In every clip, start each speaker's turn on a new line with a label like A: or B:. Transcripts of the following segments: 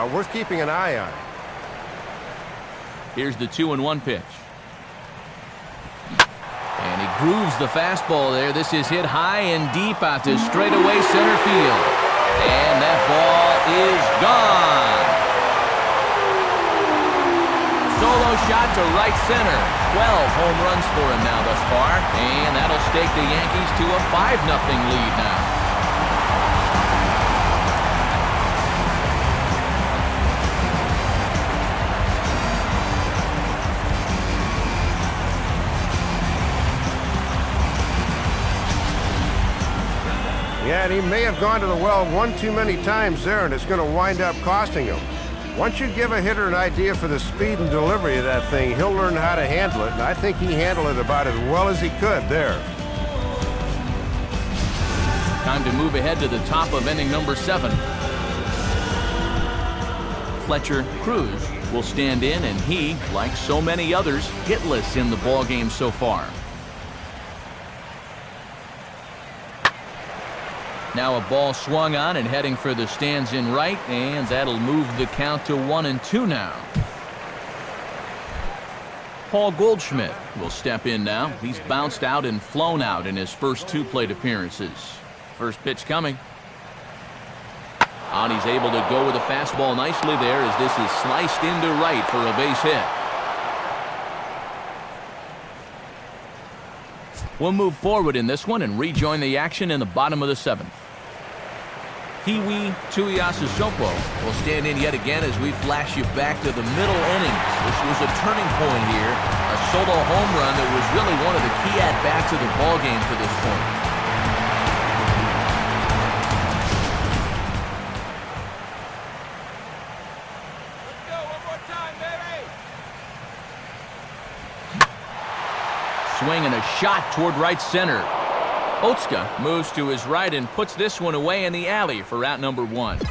A: worth keeping an eye on.
B: Here's the 2-1 pitch. And he grooves the fastball there. This is hit high and deep out to straightaway center field. And that ball is gone. Solo shot to right center. 12 home runs for him now thus far. And that'll stake the Yankees to a 5-0 lead now.
A: Yeah, and he may have gone to the well one too many times there, and it's going to wind up costing him. Once you give a hitter an idea for the speed and delivery of that thing, he'll learn how to handle it, and I think he handled it about as well as he could there.
B: Time to move ahead to the top of inning number 7. Fletcher Cruz will stand in, and he, like so many others, hitless in the ballgame so far. Now a ball swung on and heading for the stands in right, and that'll move the count to 1-2 now. Paul Goldschmidt will step in now. He's bounced out and flown out in his first 2 plate appearances. First pitch coming. And he's able to go with a fastball nicely there as this is sliced into right for a base hit. We'll move forward in this one and rejoin the action in the bottom of the 7th. Peewee Rtts will stand in yet again as we flash you back to the middle innings. This was a turning point here, a solo home run that was really one of the key at-bats of the ballgame for this point. Swing and a shot toward right center. Otska moves to his right and puts this one away in the alley for out number 1. So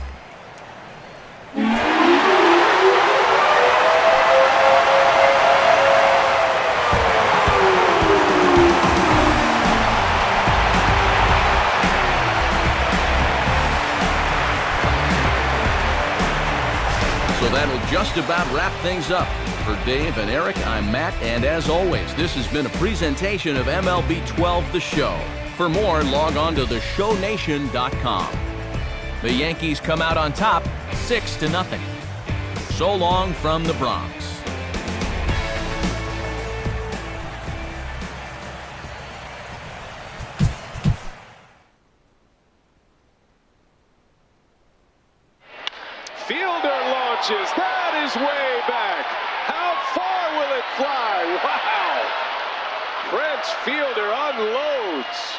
B: that'll just about wrap things up. For Dave and Eric, I'm Matt, and as always, this has been a presentation of MLB 12 The Show. For more, log on to theshownation.com. The Yankees come out on top, 6-0. So long from the Bronx.
C: Fielder launches. That is way back. How far will it fly? Wow! Prince Fielder unloads.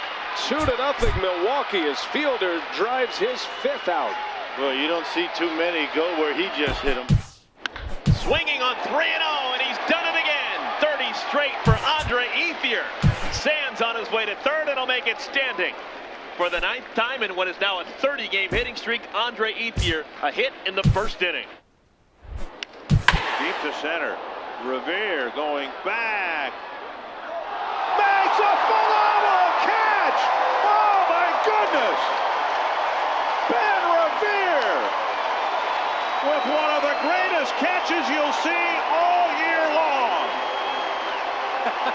C: 2-0 Milwaukee as Fielder drives his 5th out.
D: Well, you don't see too many go where he just hit him.
E: Swinging on 3-0, and he's done it again. 30 straight for Andre Ethier. Sands on his way to 3rd, and he'll make it standing. For the 9th time in what is now a 30-game hitting streak, Andre Ethier, a hit in the 1st inning.
D: Deep to center. Revere going back. Makes a phenomenal catch! Oh my goodness! Ben Revere with one of the greatest catches you'll see all year long.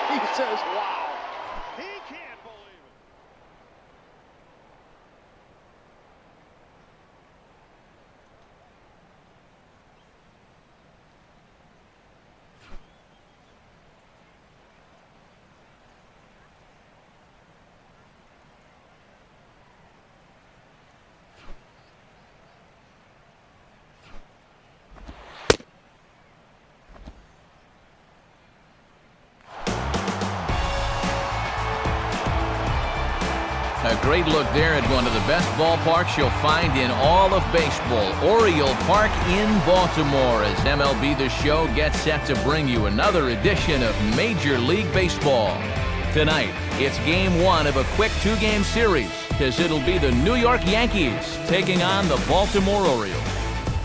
C: He says, wow.
D: He can't believe it.
B: A great look there at one of the best ballparks you'll find in all of baseball, Oriole Park in Baltimore, as MLB The Show gets set to bring you another edition of Major League Baseball. Tonight, it's Game 1 of a quick 2-game series, because it'll be the New York Yankees taking on the Baltimore Orioles.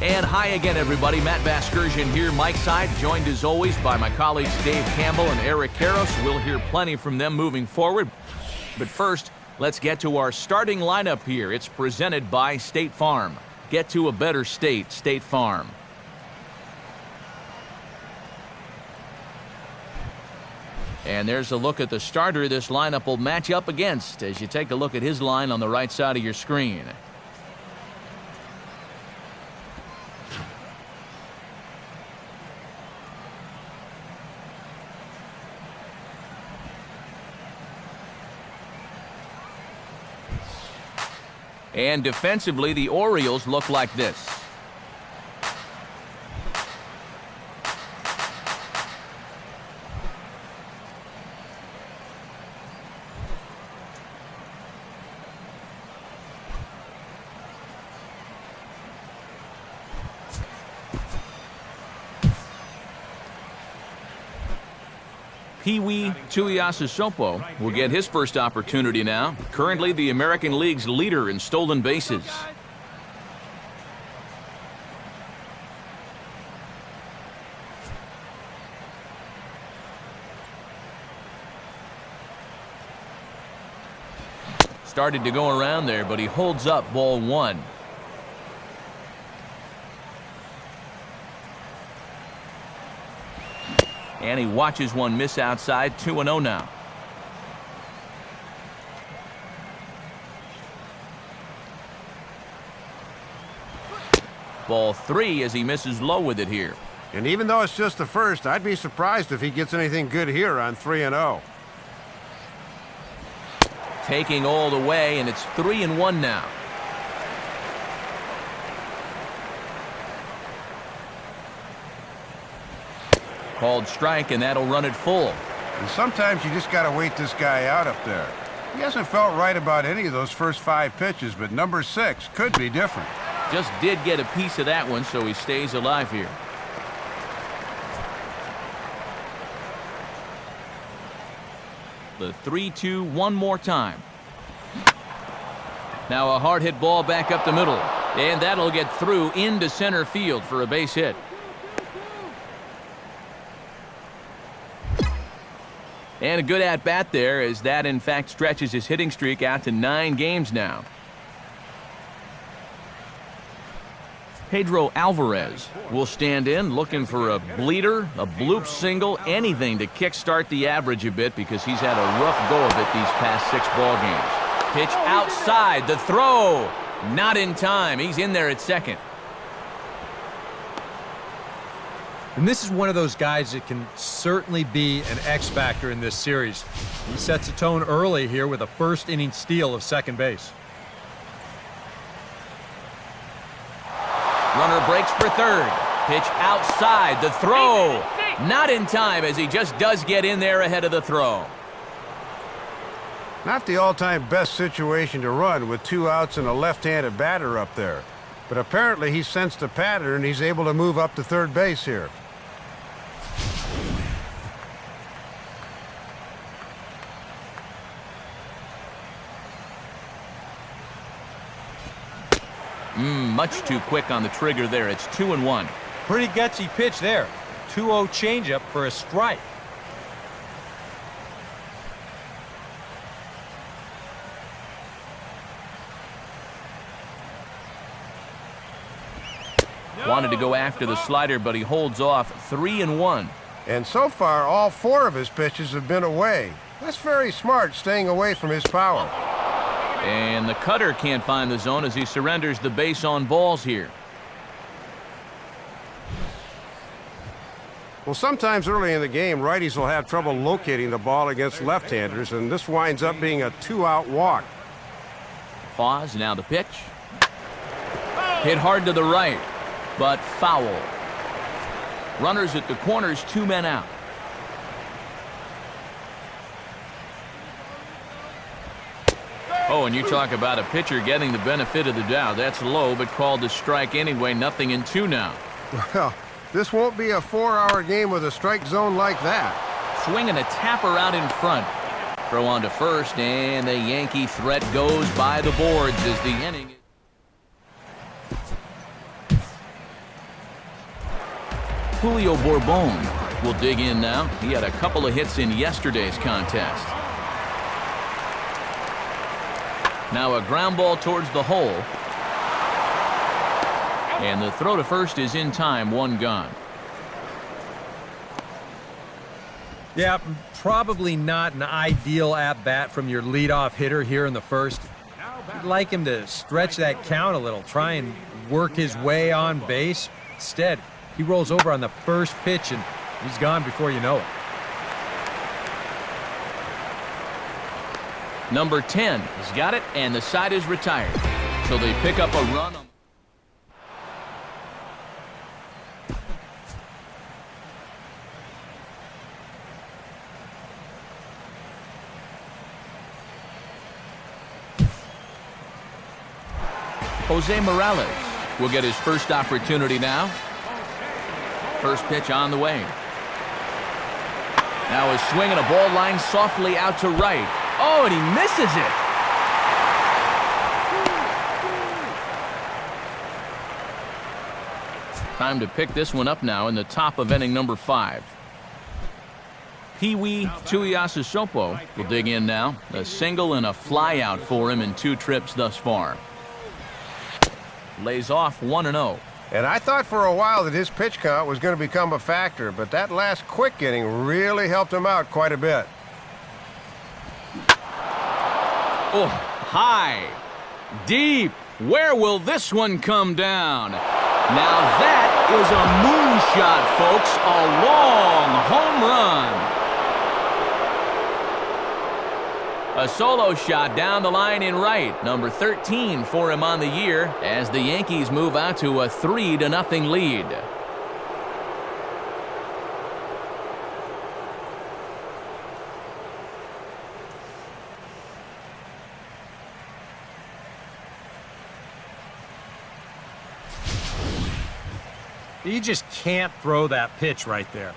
B: And hi again, everybody. Matt Vasgersian here, Mike Side, joined as always by my colleagues Dave Campbell and Eric Karros. We'll hear plenty from them moving forward. But first, let's get to our starting lineup here. It's presented by State Farm. get to a better state, State Farm. And there's a look at the starter this lineup will match up against as you take a look at his line on the right side of your screen. And defensively, the Orioles look like this. Peewee Rtts will get his first opportunity now. Currently the American League's leader in stolen bases. Started to go around there, but he holds up ball one. And he watches one miss outside. 2-0 now. Ball three as he misses low with it here.
A: And even though it's just the first, I'd be surprised if he gets anything good here on 3-0.
B: Taking all the way, and it's 3-1 now. Called strike, and that'll run it full.
A: And sometimes you just got to wait this guy out up there. He hasn't felt right about any of those first 5 pitches, but number 6 could be different.
B: Just did get a piece of that one, so he stays alive here. The 3-2 one more time. Now a hard hit ball back up the middle, and that'll get through into center field for a base hit. And a good at-bat there, as that in fact stretches his hitting streak out to 9 games now. Pedro Alvarez will stand in looking for a bleeder, a bloop single, anything to kickstart the average a bit, because he's had a rough go of it these past 6 ball games. Pitch outside, the throw, not in time. He's in there at second.
F: And this is one of those guys that can certainly be an X factor in this series. He sets a tone early here with a first inning steal of second base.
B: Runner breaks for third. Pitch outside, the throw, not in time, as he just does get in there ahead of the throw.
A: Not the all-time best situation to run with 2 outs and a left-handed batter up there. But apparently he sensed a pattern and he's able to move up to third base here.
B: Much too quick on the trigger there. It's 2-1.
F: Pretty gutsy pitch there. 2-0 changeup for a strike.
B: Wanted to go after the slider, but he holds off. 3-1.
A: And so far, all 4 of his pitches have been away. That's very smart, staying away from his power.
B: And the cutter can't find the zone as he surrenders the base on balls here.
A: Well, sometimes early in the game, righties will have trouble locating the ball against left-handers, and this winds up being a 2-out walk.
B: Pause, now the pitch. Hit hard to the right, but foul. Runners at the corners, 2 men out. Oh, and you talk about a pitcher getting the benefit of the doubt. That's low, but called a strike anyway. 0-2 now.
A: Well, this won't be a 4-hour game with a strike zone like that.
B: Swinging a tapper out in front. Throw on to first, and the Yankee threat goes by the boards as the inning. Julio Bourbon will dig in now. He had a couple of hits in yesterday's contest. Now a ground ball towards the hole. And the throw to first is in time, one gone.
F: Yeah, probably not an ideal at-bat from your leadoff hitter here in the first. You'd like him to stretch that count a little, try and work his way on base. Instead, he rolls over on the first pitch, and he's gone before you know it.
B: Number 10 has got it, and the side is retired. So they pick up a run. Jose Morales will get his first opportunity now. First pitch on the way. Now a swing and a ball line softly out to right. Oh, and he misses it. Time to pick this one up now in the top of inning number 5. Peewee Rtts will dig in now. A single and a fly out for him in 2 trips thus far. Lays off 1-0.
A: And I thought for a while that his pitch count was going to become a factor, but that last quick inning really helped him out quite a bit.
B: Oh, high, deep. Where will this one come down? Now that is a moonshot, folks. A long home run. A solo shot down the line in right. Number 13 for him on the year as the Yankees move out to a 3-0 lead.
F: You just can't throw that pitch right there.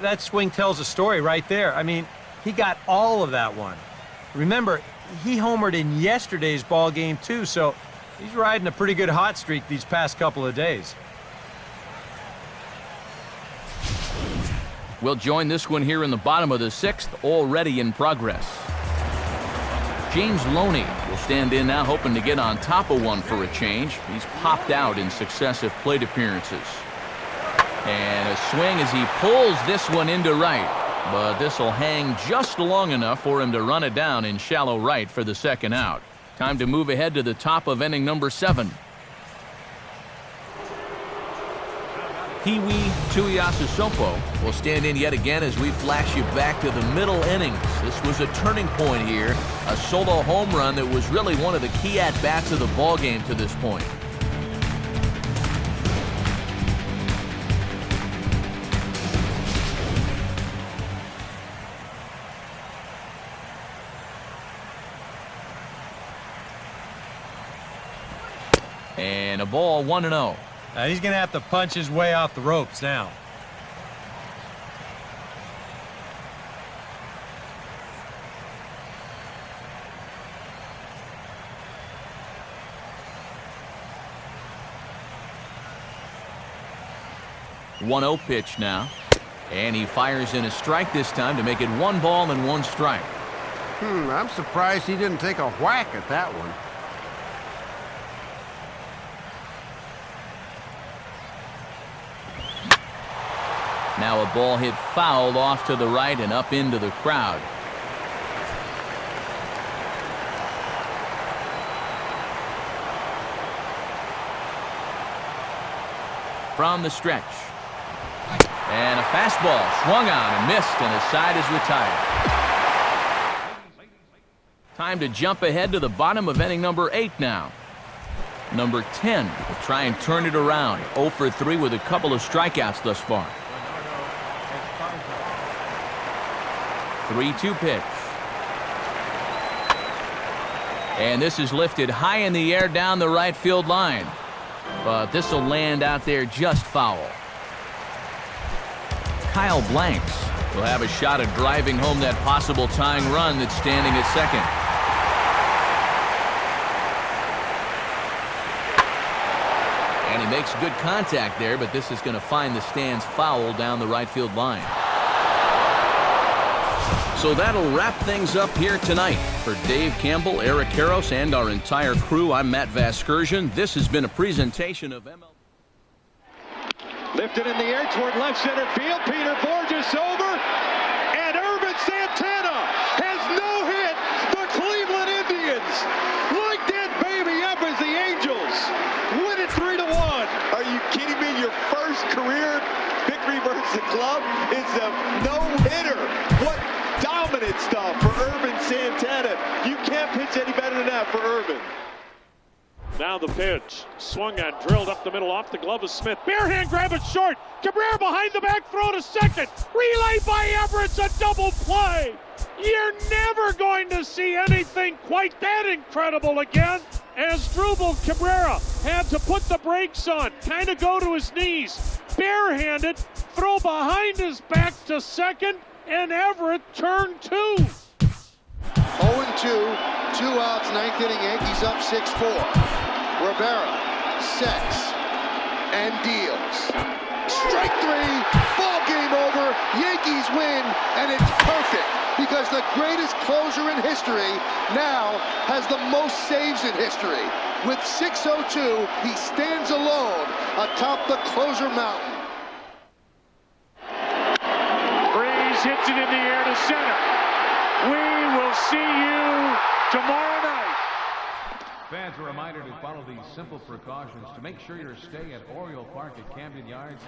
F: That swing tells a story right there. I mean, he got all of that one. Remember, he homered in yesterday's ball game too, so he's riding a pretty good hot streak these past couple of days.
B: We'll join this one here in the bottom of the 6th, already in progress. James Loney will stand in now, hoping to get on top of one for a change. He's popped out in successive plate appearances. And a swing as he pulls this one into right. But this will hang just long enough for him to run it down in shallow right for the 2nd out. Time to move ahead to the top of inning number 7. Peewee Rtts will stand in yet again as we flash you back to the middle innings. This was a turning point here, a solo home run that was really one of the key at-bats of the ball game to this point. And a ball, 1-0.
F: Now he's going to have to punch his way off the ropes now.
B: One-0 pitch now. And he fires in a strike this time to make it 1 ball and 1 strike.
A: I'm surprised he didn't take a whack at that one.
B: Now a ball hit foul off to the right and up into the crowd. From the stretch. And a fastball swung on and missed, and the side is retired. Time to jump ahead to the bottom of inning number 8 now. Number 10 will try and turn it around. 0 for 3 with a couple of strikeouts thus far. 3-2 pitch. And this is lifted high in the air down the right field line. But this will land out there just foul. Kyle Blanks will have a shot at driving home that possible tying run that's standing at second. And he makes good contact there, but this is going to find the stands foul down the right field line. So that'll wrap things up here tonight. For Dave Campbell, Eric Karros, and our entire crew, I'm Matt Vasgersian. This has been a presentation of MLB.
C: Lifted in the air toward left center field. Peter Borges over. And Urban Santana has no hit the Cleveland Indians. Like that baby up as the Angels win it 3-1.
G: Are you kidding me? Your first career victory versus the club is a no-hitter. What dominant stuff for Urban Santana. You can't pitch any better than that for Urban.
D: Now the pitch. Swung on, drilled up the middle, off the glove of Smith. Bare hand grab it short. Cabrera behind the back, throw to second. Relay by Everett's a double play. You're never going to see anything quite that incredible again, as Drupal Cabrera had to put the brakes on, kind of go to his knees. Barehanded, throw behind his back to second, and Everett turned 2.
H: 0-2, 2 outs, 9th inning, Yankees up 6-4. Rivera sets and deals. Strike 3, ball game over, Yankees win, and it's perfect because the greatest closer in history now has the most saves in history. With 6:02, he stands alone atop the closer mountain.
D: Breeze hits it in the air to center. We will see you tomorrow night.
I: Fans are reminded to follow these simple precautions to make sure your stay at Oriole Park at Camden Yards.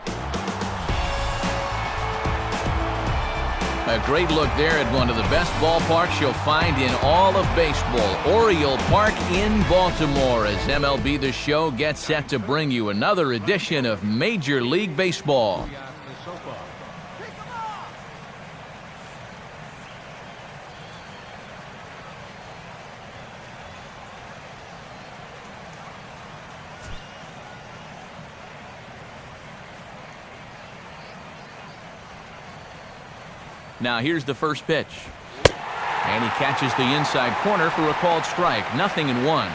B: A great look there at one of the best ballparks you'll find in all of baseball, Oriole Park in Baltimore, as MLB The Show gets set to bring you another edition of Major League Baseball. Now here's the first pitch. And he catches the inside corner for a called strike. 0-1.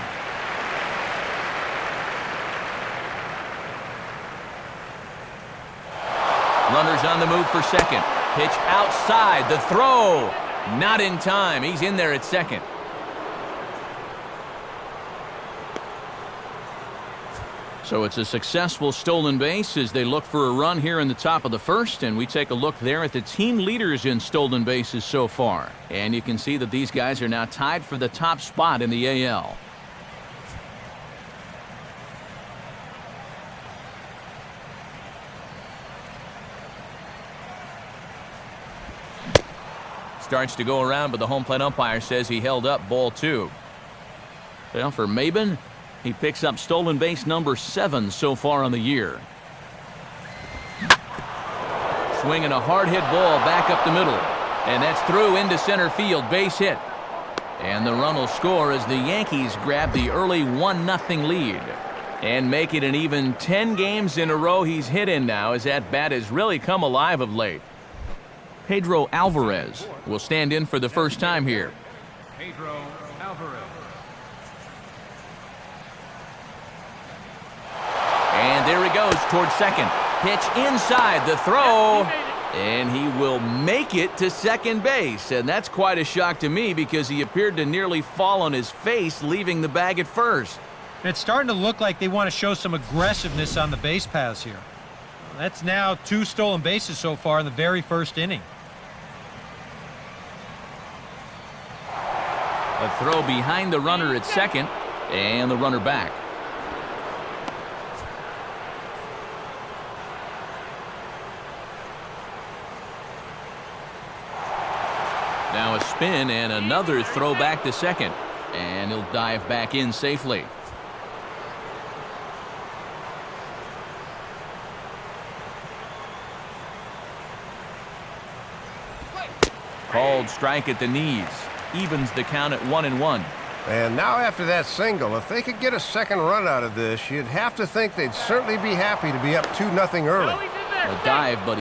B: Runners on the move for second. Pitch outside. The throw. Not in time. He's in there at second. So it's a successful stolen base as they look for a run here in the top of the first, and we take a look there at the team leaders in stolen bases so far. And you can see that these guys are now tied for the top spot in the AL. Starts to go around, but the home plate umpire says he held up ball 2. Well, for Maben, he picks up stolen base number 7 so far on the year. Swinging a hard hit ball back up the middle. And that's through into center field, base hit. And the run will score as the Yankees grab the early 1-0 lead. And make it an even 10 games in a row he's hit in now, as that bat has really come alive of late. Pedro Alvarez will stand in for the first time here.
I: Pedro Alvarez.
B: And there he goes towards second. Pitch inside, the throw, and he will make it to second base. And that's quite a shock to me because he appeared to nearly fall on his face, leaving the bag at first.
F: It's starting to look like they want to show some aggressiveness on the base paths here. That's now 2 stolen bases so far in the very first inning.
B: A throw behind the runner at second, and the runner back. Now a spin and another throw back to second. And he'll dive back in safely. Called strike at the knees. Evens the count at 1-1.
A: And now after that single, if they could get a second run out of this, you'd have to think they'd certainly be happy to be up 2-0 early.
B: A dive, but